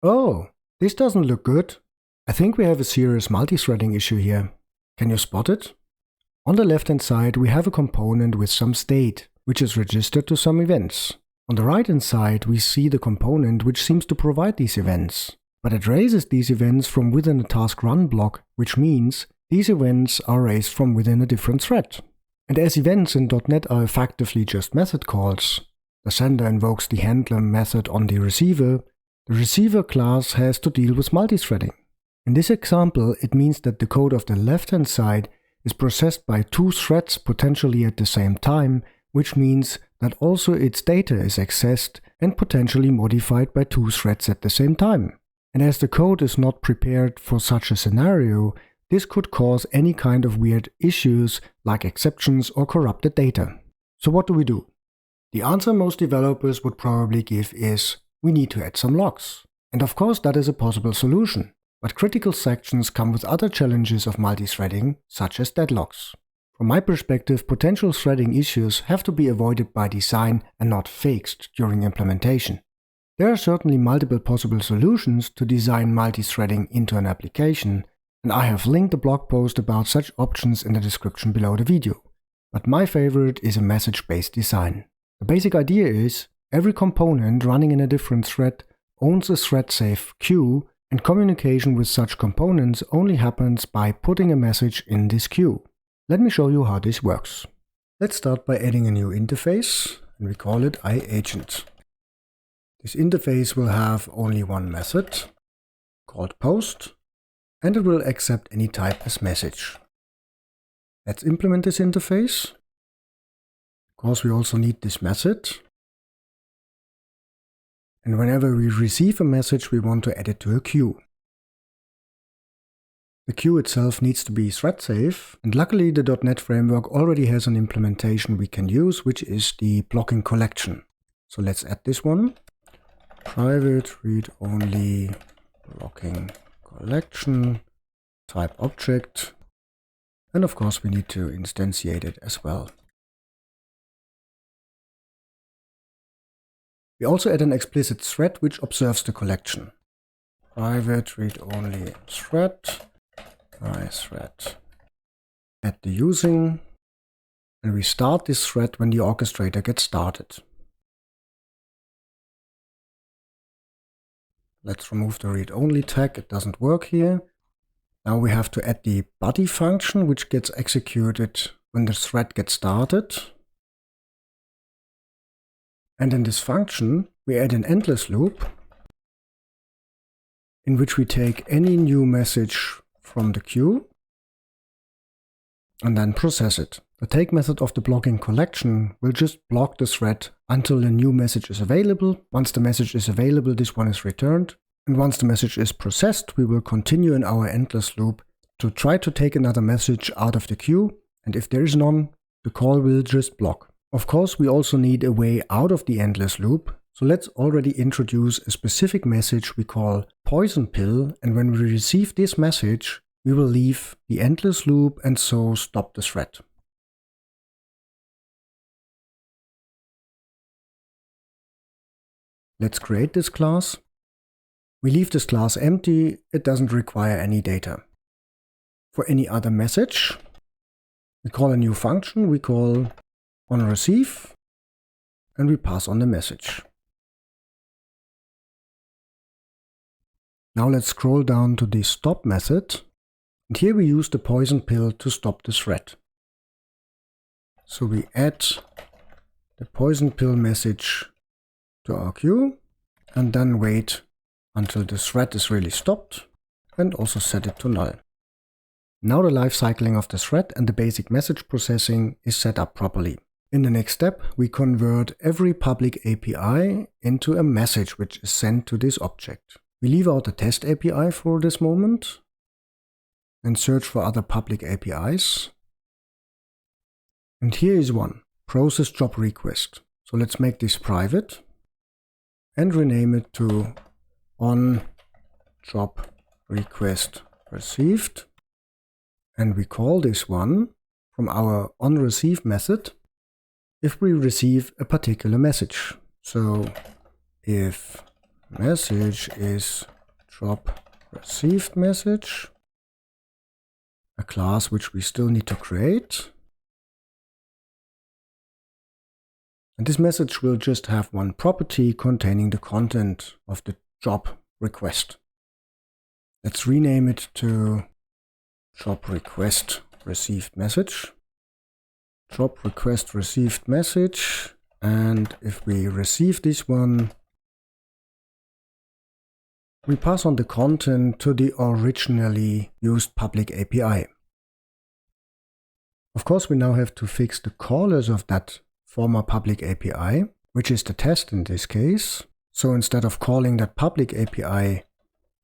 Oh, this doesn't look good. I think we have a serious multi-threading issue here. Can you spot it? On the left-hand side, we have a component with some state, which is registered to some events. On the right-hand side, we see the component which seems to provide these events, but it raises these events from within a task run block, which means these events are raised from within a different thread. And as events in .NET are effectively just method calls, the sender invokes the handler method on the receiver class has to deal with multithreading. In this example, it means that the code of the left-hand side is processed by two threads potentially at the same time, which means that also its data is accessed and potentially modified by two threads at the same time. And as the code is not prepared for such a scenario, this could cause any kind of weird issues like exceptions or corrupted data. So what do? The answer most developers would probably give is, we need to add some logs. And of course that is a possible solution, but critical sections come with other challenges of multithreading, such as deadlocks. From my perspective, potential threading issues have to be avoided by design and not fixed during implementation. There are certainly multiple possible solutions to design multithreading into an application, and I have linked a blog post about such options in the description below the video. But my favorite is a message-based design. The basic idea is, every component running in a different thread owns a thread-safe queue, and communication with such components only happens by putting a message in this queue. Let me show you how this works. Let's start by adding a new interface, and we call it iAgent. This interface will have only one method, called post, and it will accept any type as message. Let's implement this interface. Of course, we also need this method. And whenever we receive a message, we want to add it to a queue. The queue itself needs to be thread safe, and luckily the .NET framework already has an implementation we can use, which is the blocking collection. So let's add this one. Private read-only blocking collection, type object, and of course we need to instantiate it as well. We also add an explicit thread which observes the collection. Private read-only thread, thread. Add the using, and we start this thread when the orchestrator gets started. Let's remove the read-only tag, it doesn't work here. Now we have to add the body function, which gets executed when the thread gets started. And in this function, we add an endless loop, in which we take any new message from the queue and then process it. The take method of the blocking collection will just block the thread until a new message is available. Once the message is available, this one is returned. And once the message is processed, we will continue in our endless loop to try to take another message out of the queue. And if there is none, the call will just block. Of course, we also need a way out of the endless loop. So let's already introduce a specific message we call poison pill. And when we receive this message, we will leave the endless loop and so stop the thread. Let's create this class. We leave this class empty, it doesn't require any data. For any other message, we call a new function, we call onReceive, and we pass on the message. Now let's scroll down to the stop method, and here we use the poison pill to stop the thread. So we add the poison pill message to our queue, and then wait until the thread is really stopped, and also set it to null. Now the life cycling of the thread and the basic message processing is set up properly. In the next step, we convert every public API into a message which is sent to this object. We leave out the test API for this moment and search for other public APIs. And here is one, process job request. So let's make this private and rename it to on job request received. And we call this one from our onReceive method if we receive a particular message. So if message is drop received message, a class which we still need to create. And this message will just have one property containing the content of the job request. Let's rename it to job request received message. Job request received message. And if we receive this one, we pass on the content to the originally used public API. Of course, we now have to fix the callers of that former public API, which is the test in this case. So instead of calling that public API,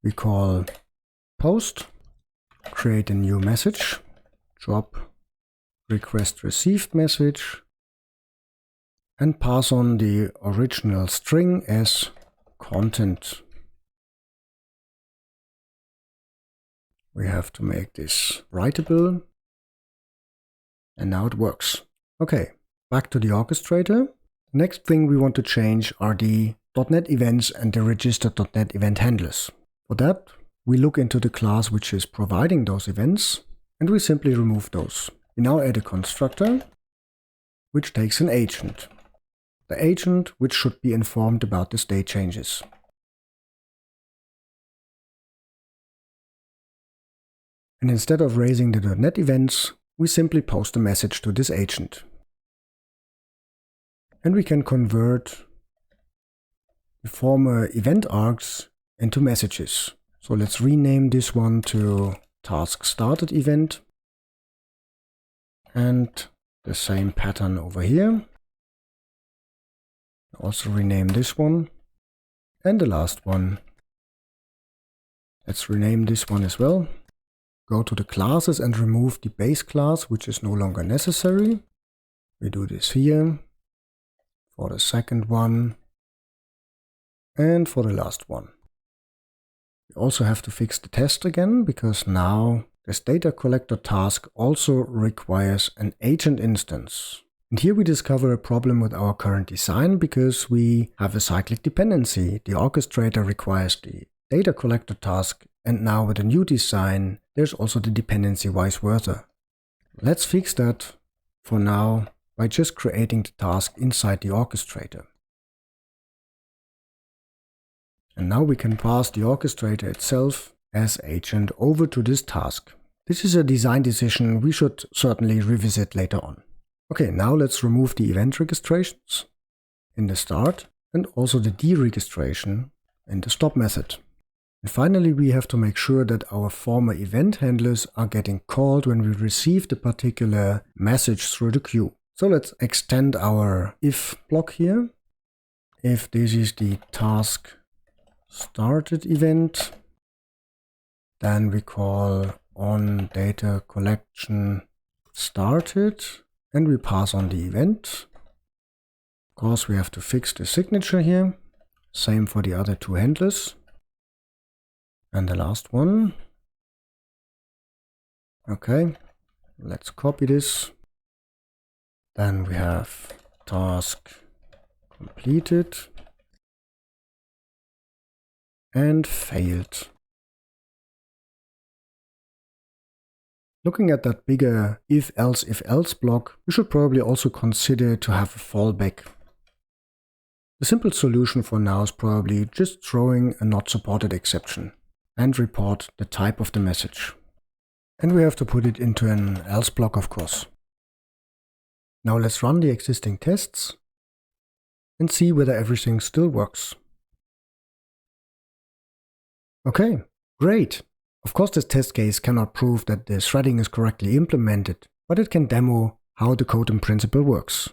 we call post, create a new message, drop request received message, and pass on the original string as content. We have to make this writable, and now it works. Okay, back to the orchestrator. Next thing we want to change are the .NET events and the registered.NET event handlers. For that, we look into the class which is providing those events, and we simply remove those. We now add a constructor, which takes an agent. The agent which should be informed about the state changes. And instead of raising the .NET events, we simply post a message to this agent. And we can convert the former event args into messages. So let's rename this one to task started event. And the same pattern over here. Also rename this one. And the last one. Let's rename this one as well. Go to the classes and remove the base class, which is no longer necessary. We do this here for the second one and for the last one. We also have to fix the test again, because now this data collector task also requires an agent instance. And here we discover a problem with our current design, because we have a cyclic dependency. The orchestrator requires the data collector task, and now with a new design, there's also the dependency vice versa. Let's fix that for now by just creating the task inside the orchestrator. And now we can pass the orchestrator itself as agent over to this task. This is a design decision we should certainly revisit later on. Okay, now let's remove the event registrations in the start and also the deregistration in the stop method. And finally, we have to make sure that our former event handlers are getting called when we receive the particular message through the queue. So let's extend our if block here. If this is the task started event, then we call on data collection started and we pass on the event. Of course, we have to fix the signature here. Same for the other two handlers. And the last one. Okay, let's copy this. Then we have task completed and failed. Looking at that bigger if else block, we should probably also consider to have a fallback. The simple solution for now is probably just throwing a not supported exception and report the type of the message. And we have to put it into an else block, of course. Now let's run the existing tests and see whether everything still works. Okay, great. Of course, this test case cannot prove that the threading is correctly implemented, but it can demo how the code in principle works.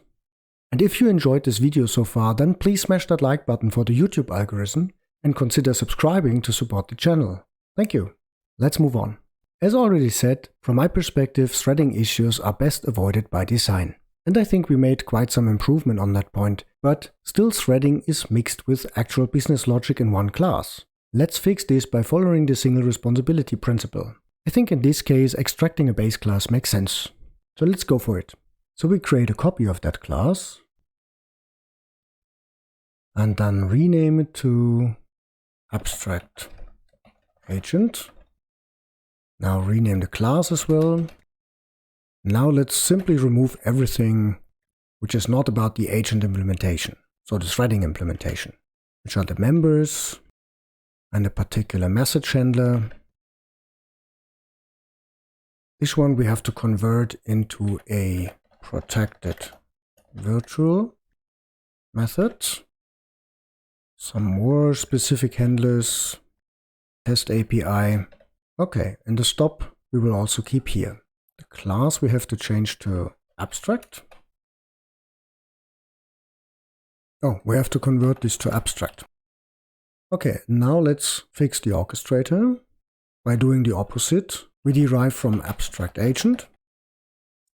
And if you enjoyed this video so far, then please smash that like button for the YouTube algorithm and consider subscribing to support the channel. Thank you. Let's move on. As already said, from my perspective, threading issues are best avoided by design. And I think we made quite some improvement on that point, but still threading is mixed with actual business logic in one class. Let's fix this by following the single responsibility principle. I think in this case, extracting a base class makes sense. So let's go for it. So we create a copy of that class and then rename it to abstract agent. Now rename the class as well. Now let's simply remove everything which is not about the agent implementation, so the threading implementation, which are the members and a particular message handler. This one we have to convert into a protected virtual method. Some more specific handlers, test API. Okay, and the stop we will also keep here. The class we have to change to abstract. Oh, we have to convert this to abstract. Okay, now let's fix the orchestrator by doing the opposite. We derive from abstract agent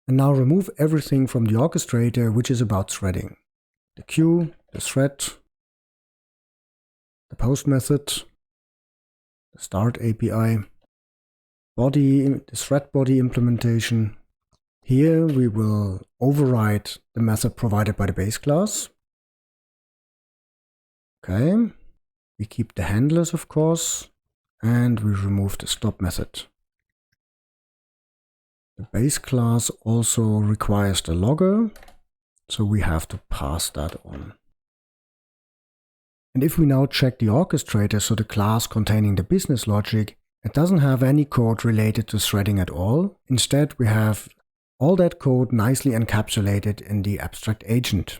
and now remove everything from the orchestrator which is about threading. The queue, the thread, the post method, the start API, body, the thread body implementation. Here we will override the method provided by the base class. Okay, we keep the handlers of course, and we remove the stop method. The base class also requires the logger, so we have to pass that on. And if we now check the orchestrator, so the class containing the business logic, it doesn't have any code related to threading at all. Instead, we have all that code nicely encapsulated in the abstract agent.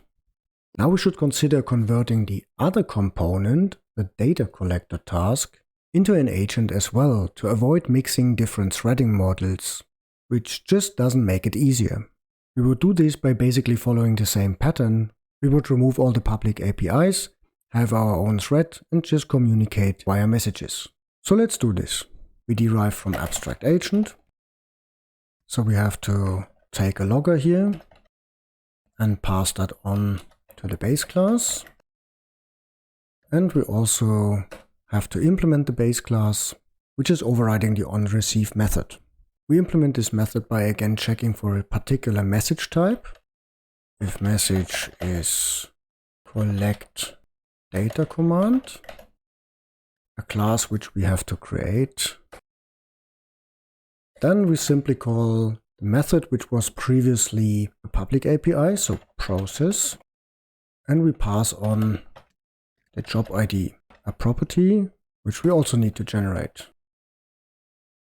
Now we should consider converting the other component, the data collector task, into an agent as well to avoid mixing different threading models, which just doesn't make it easier. We would do this by basically following the same pattern. We would remove all the public APIs, have our own thread, and just communicate via messages. So let's do this. We derive from abstract agent. So we have to take a logger here and pass that on to the base class. And we also have to implement the base class, which is overriding the onReceive method. We implement this method by again checking for a particular message type. If message is collect data command, a class which we have to create. Then we simply call the method which was previously a public API, so process, and we pass on the job ID, a property which we also need to generate.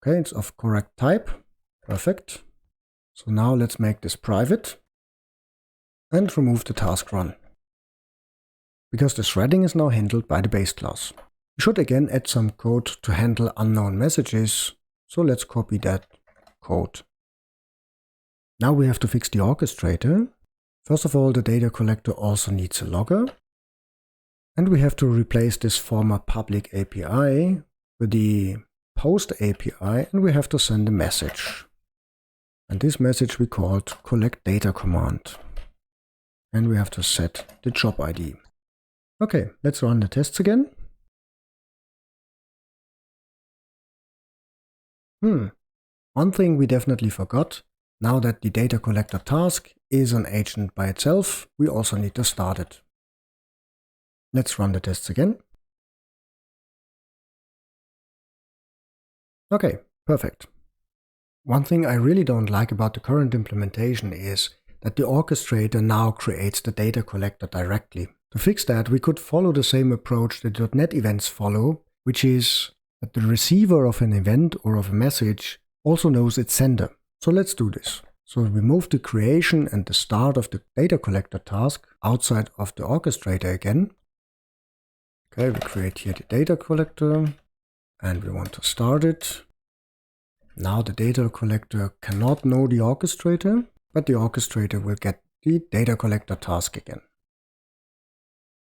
Okay, it's of correct type. Perfect. So now let's make this private and remove the task run, because the threading is now handled by the base class. We should again add some code to handle unknown messages, so let's copy that code. Now we have to fix the orchestrator. First of all, the data collector also needs a logger, and we have to replace this former public API with the post API, and we have to send a message. And this message we called collect data command. And we have to set the job ID. Okay, let's run the tests again. One thing we definitely forgot. Now that the data collector task is an agent by itself, we also need to start it. Let's run the tests again. Okay, perfect. One thing I really don't like about the current implementation is that the orchestrator now creates the data collector directly. To fix that, we could follow the same approach that .NET events follow, which is that the receiver of an event or of a message also knows its sender. So let's do this. So we move the creation and the start of the data collector task outside of the orchestrator again. Okay, we create here the data collector and we want to start it. Now the data collector cannot know the orchestrator, but the orchestrator will get the data collector task again.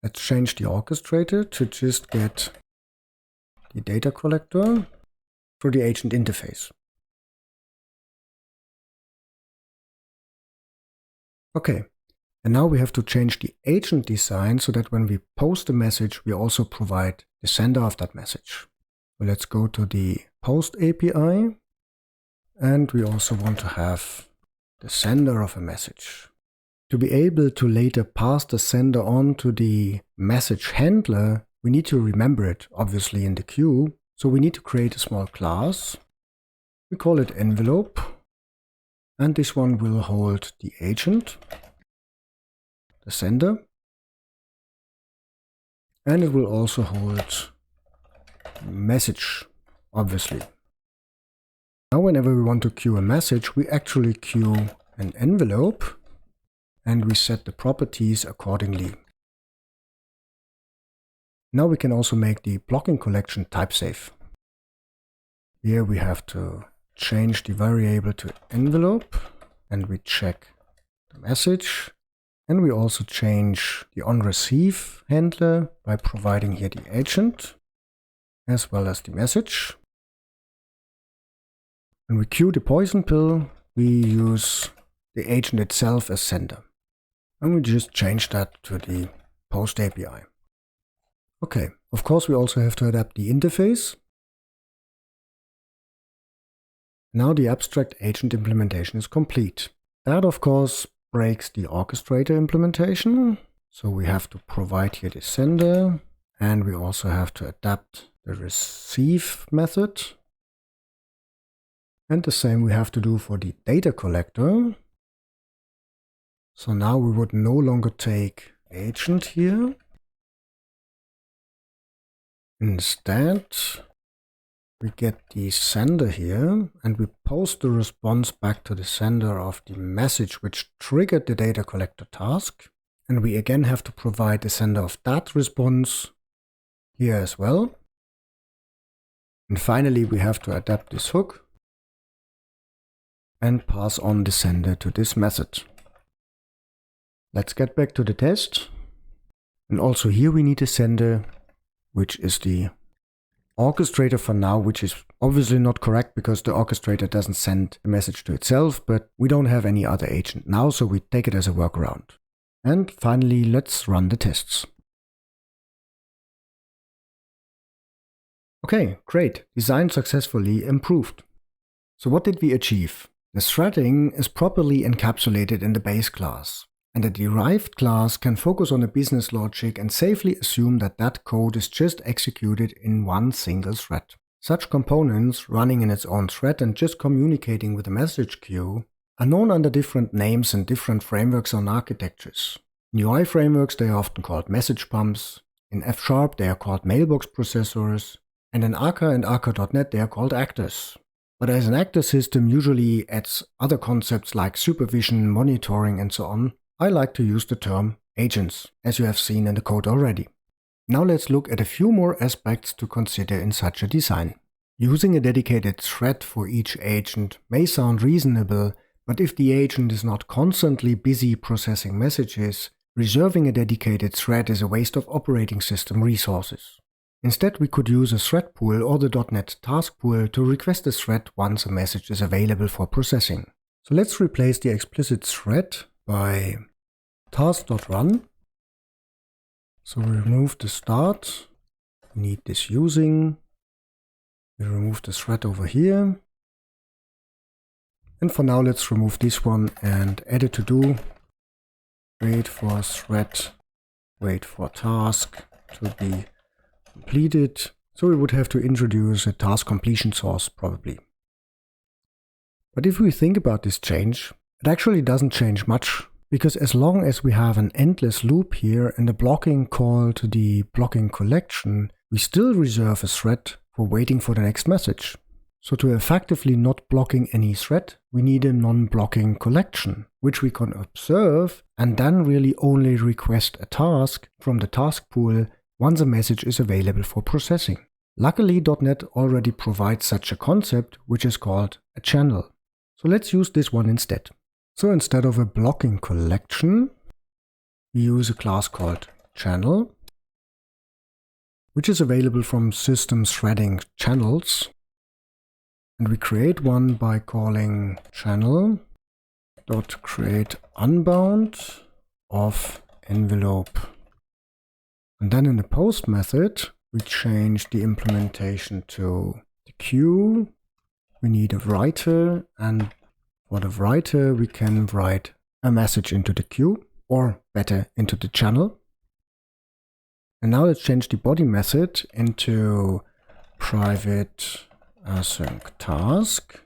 Let's change the orchestrator to just get the data collector through the agent interface. Okay, and now we have to change the agent design so that when we post a message, we also provide the sender of that message. So let's go to the post API, and we also want to have the sender of a message. To be able to later pass the sender on to the message handler, we need to remember it, obviously, in the queue. So we need to create a small class. We call it envelope. And this one will hold the agent, the sender. And it will also hold message, obviously. Now whenever we want to queue a message, we actually queue an envelope and we set the properties accordingly. Now we can also make the blocking collection type safe. Here we have to change the variable to envelope and we check the message. And we also change the onReceive handler by providing here the agent as well as the message. When we queue the poison pill, we use the agent itself as sender. And we just change that to the post API. Okay, of course we also have to adapt the interface. Now the abstract agent implementation is complete. That of course breaks the orchestrator implementation. So we have to provide here the sender and we also have to adapt the receive method. And the same we have to do for the data collector. So now we would no longer take agent here. Instead, we get the sender here and we post the response back to the sender of the message which triggered the data collector task. And we again have to provide the sender of that response here as well. And finally, we have to adapt this hook and pass on the sender to this method. Let's get back to the test. And also here we need a sender, which is the orchestrator for now, which is obviously not correct because the orchestrator doesn't send the message to itself, but we don't have any other agent now, so we take it as a workaround. And finally, let's run the tests. Okay, great. Design successfully improved. So what did we achieve? The threading is properly encapsulated in the base class. And the derived class can focus on the business logic and safely assume that that code is just executed in one single thread. Such components running in its own thread and just communicating with the message queue are known under different names in different frameworks and architectures. In UI frameworks they are often called message pumps, in F# they are called mailbox processors, and in Arca and Arca.NET they are called actors. But as an actor system usually adds other concepts like supervision, monitoring and so on, I like to use the term agents, as you have seen in the code already. Now let's look at a few more aspects to consider in such a design. Using a dedicated thread for each agent may sound reasonable, but if the agent is not constantly busy processing messages, reserving a dedicated thread is a waste of operating system resources. Instead, we could use a thread pool or the .NET task pool to request a thread once a message is available for processing. So let's replace the explicit thread by task.run. So we remove the start, we need this using, we remove the thread over here. And for now let's remove this one and add a to-do, wait for thread, wait for task to be completed. So we would have to introduce a task completion source probably. But if we think about this change, it actually doesn't change much, because as long as we have an endless loop here and a blocking call to the blocking collection, we still reserve a thread for waiting for the next message. So to effectively not blocking any thread, we need a non-blocking collection, which we can observe and then really only request a task from the task pool once a message is available for processing. Luckily, .NET already provides such a concept, which is called a channel. So let's use this one instead. So instead of a blocking collection, we use a class called channel, which is available from system threading channels. And we create one by calling channel.createUnbound of envelope. And then in the post method, we change the implementation to the queue. We need a writer, and for the writer, we can write a message into the queue, or better, into the channel. And now let's change the body method into private async task,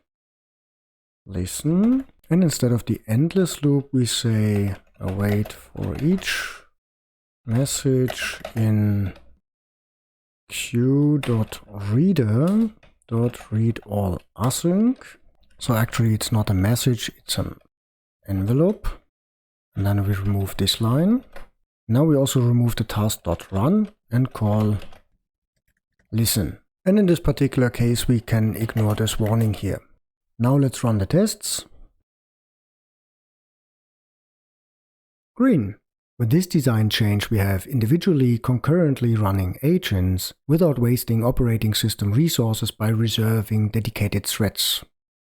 listen, and instead of the endless loop we say await for each message in queue.reader.read all async. So actually it's not a message, it's an envelope. And then we remove this line. Now we also remove the task.run and call listen. And in this particular case we can ignore this warning here. Now let's run the tests. Green. With this design change we have individually concurrently running agents without wasting operating system resources by reserving dedicated threads.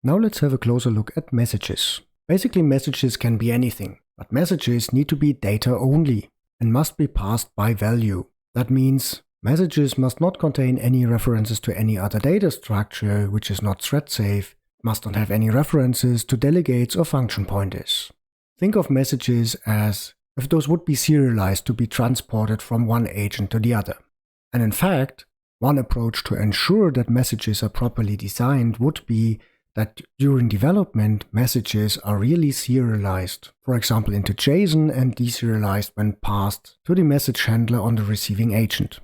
Now let's have a closer look at messages. Basically messages can be anything, but messages need to be data only and must be passed by value. That means messages must not contain any references to any other data structure which is not thread safe, must not have any references to delegates or function pointers. Think of messages as if those would be serialized to be transported from one agent to the other. And in fact, one approach to ensure that messages are properly designed would be that during development messages are really serialized, for example into JSON, and deserialized when passed to the message handler on the receiving agent.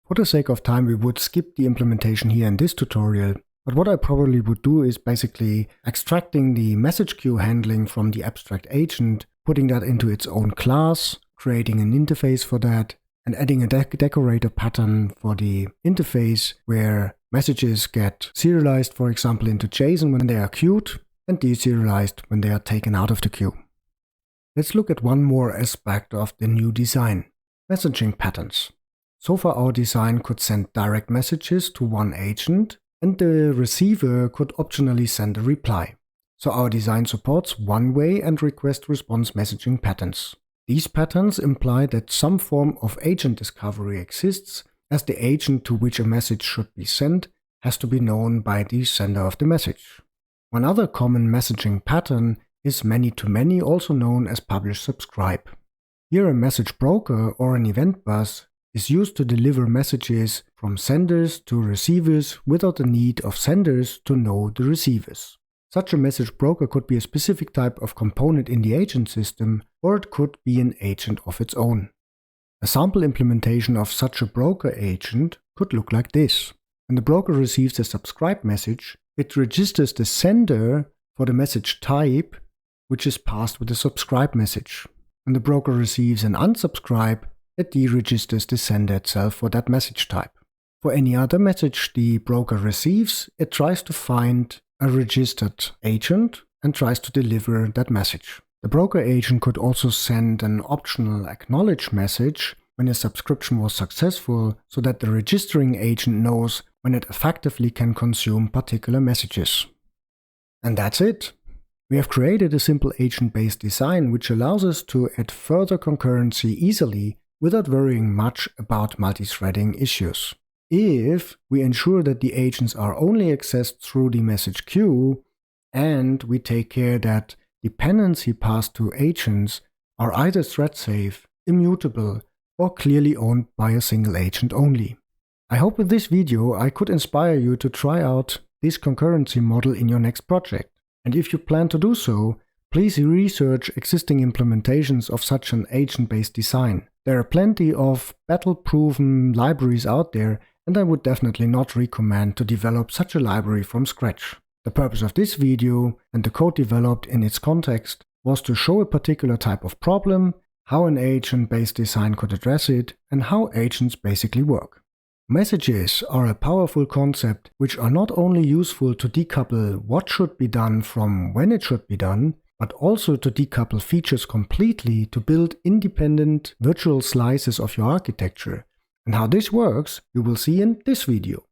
For the sake of time we would skip the implementation here in this tutorial, but what I probably would do is basically extracting the message queue handling from the abstract agent, putting that into its own class, creating an interface for that, and adding a decorator pattern for the interface where messages get serialized, for example, into JSON when they are queued and deserialized when they are taken out of the queue. Let's look at one more aspect of the new design: messaging patterns. So far our design could send direct messages to one agent and the receiver could optionally send a reply. So our design supports one-way and request-response messaging patterns. These patterns imply that some form of agent discovery exists, as the agent to which a message should be sent has to be known by the sender of the message. One other common messaging pattern is many-to-many, also known as publish-subscribe. Here a message broker or an event bus is used to deliver messages from senders to receivers without the need of senders to know the receivers. Such a message broker could be a specific type of component in the agent system, or it could be an agent of its own. A sample implementation of such a broker agent could look like this. When the broker receives a subscribe message, it registers the sender for the message type, which is passed with the subscribe message. When the broker receives an unsubscribe, it deregisters the sender itself for that message type. For any other message the broker receives, it tries to find a registered agent and tries to deliver that message. The broker agent could also send an optional acknowledge message when a subscription was successful, so that the registering agent knows when it effectively can consume particular messages. And that's it. We have created a simple agent-based design which allows us to add further concurrency easily without worrying much about multi-threading issues. If we ensure that the agents are only accessed through the message queue, and we take care that dependency passed to agents are either thread safe, immutable, or clearly owned by a single agent only. I hope with this video I could inspire you to try out this concurrency model in your next project. And if you plan to do so, please research existing implementations of such an agent-based design. There are plenty of battle-proven libraries out there, and I would definitely not recommend to develop such a library from scratch. The purpose of this video and the code developed in its context was to show a particular type of problem, how an agent-based design could address it, and how agents basically work. Messages are a powerful concept which are not only useful to decouple what should be done from when it should be done, but also to decouple features completely to build independent virtual slices of your architecture. And how this works, you will see in this video.